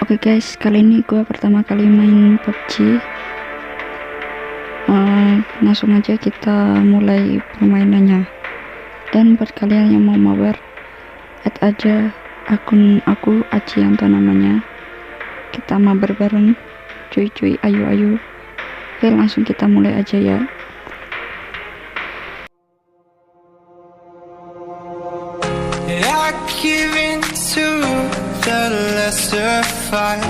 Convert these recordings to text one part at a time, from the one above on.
Oke guys, kali ini gue pertama kali main PUBG. Langsung aja kita mulai permainannya. Dan buat kalian yang mau mabar, add aja akun aku Acianto namanya. Kita mabar bareng, cuy, ayo. Oke, langsung kita mulai aja ya. The lesser fight,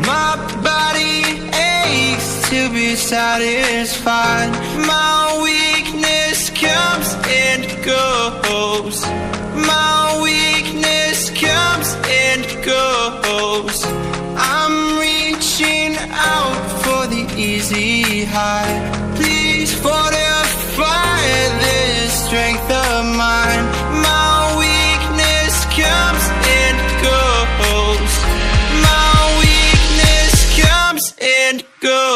my body aches to be satisfied. My weakness comes and goes. My weakness comes and goes. I'm reaching out for the easy high. Please fortify this strength of mine. My weakness comes and goes. My weakness comes and goes.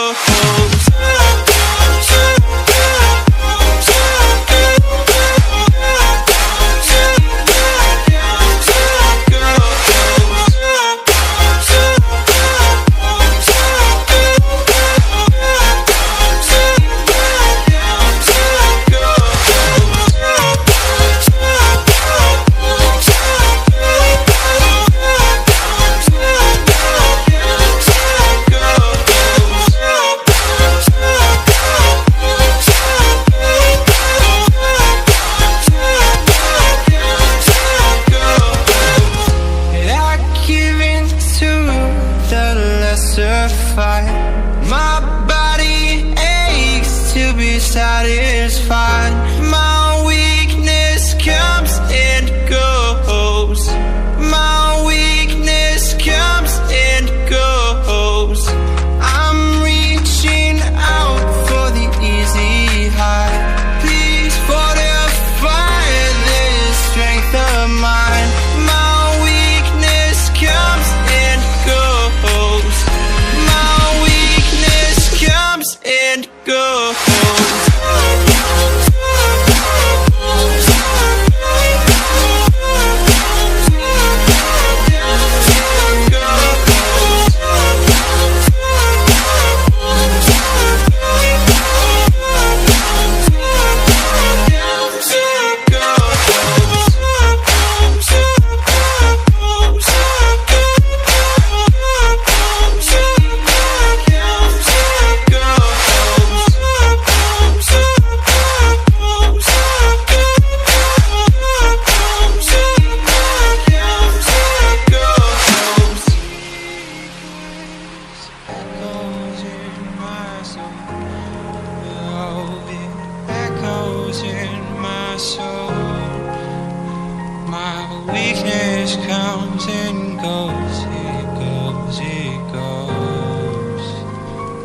My body aches to be satisfied. My weakness comes and goes. My weakness comes and goes. I'm reaching out for the easy high. Please fortify this strength of mine. My weakness comes and goes. And go. Weakness comes and goes, it goes, it goes.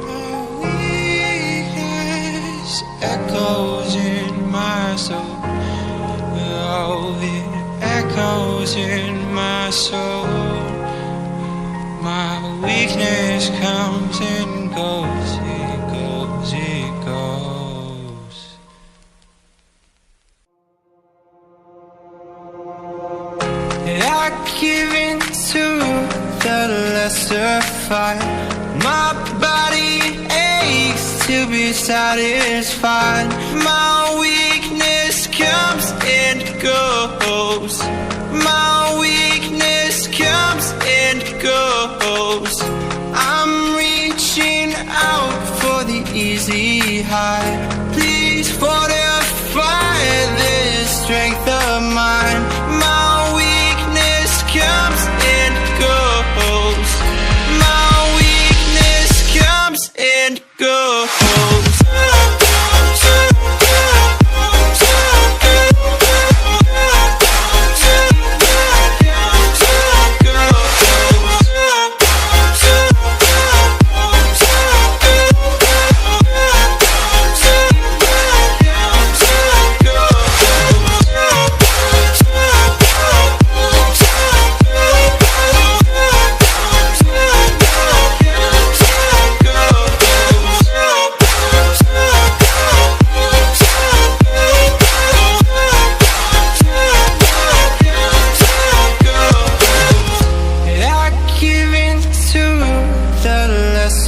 My weakness echoes in my soul. Oh, it echoes in my soul. My weakness comes and goes, it goes, it goes. I give in to the lesser fight. My body aches to be satisfied. My weakness comes and goes. My weakness comes and goes. I'm reaching out for the easy high. Please fortify this strength of mine. My weakness comes and goes. My weakness comes and goes.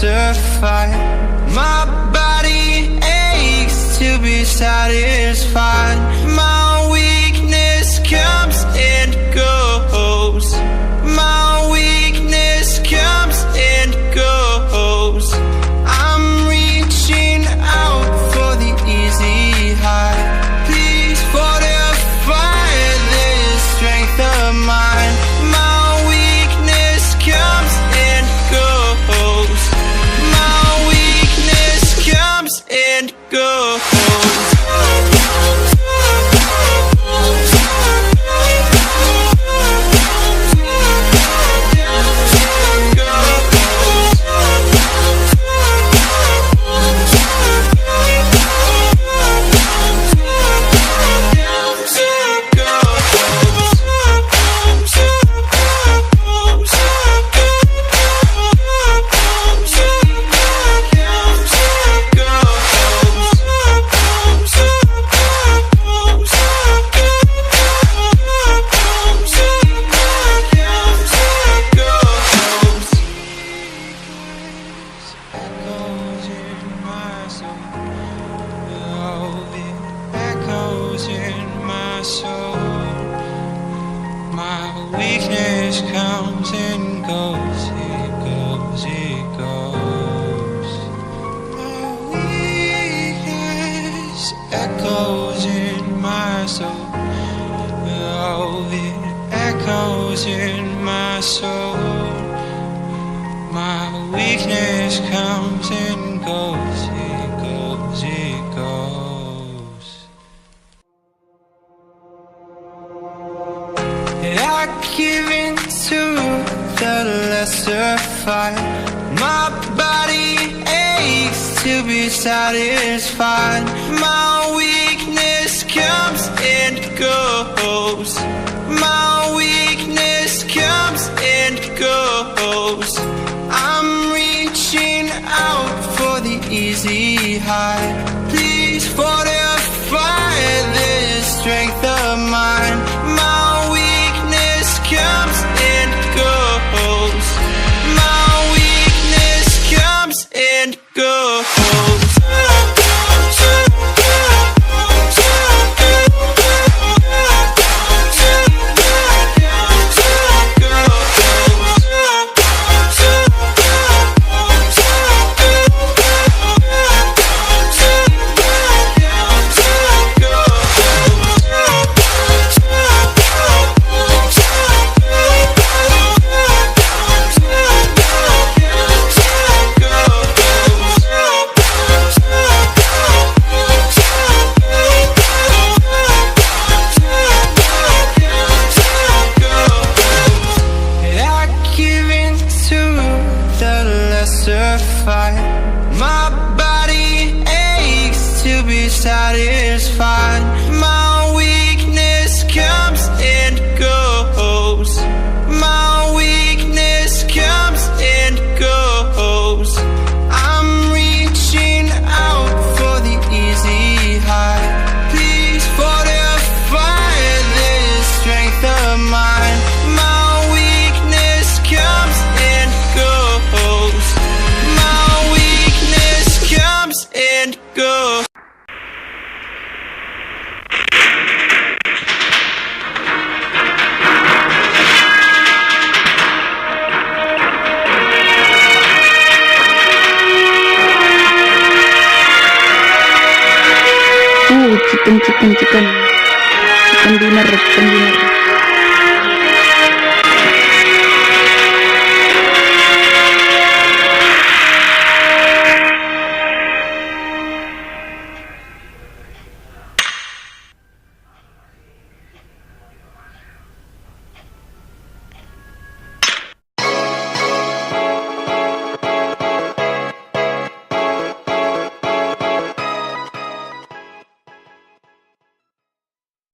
lesser fight. My body aches to be satisfied. My weakness comes and goes. My weakness comes and goes. I'm reaching out for the easy high. Please fortify this strength of mine. My weakness comes and goes. My weakness comes and goes. Weakness comes and goes, it goes, it goes. My weakness echoes in my soul. Oh, it echoes in my soul. My weakness comes and goes, it goes, it goes. I give in to the lesser fight. My body aches to be satisfied. My weakness comes and goes. My weakness comes and goes. I'm reaching out for the easy high. Please fortify this strength of mine. My weakness comes and goes. My weakness comes and goes. My body aches to be satisfied. My weakness comes and goes. My weakness comes and goes. I'm reaching out for the easy high. Please fortify this strength of mine. My weakness comes and goes. And go. Chicken dinner.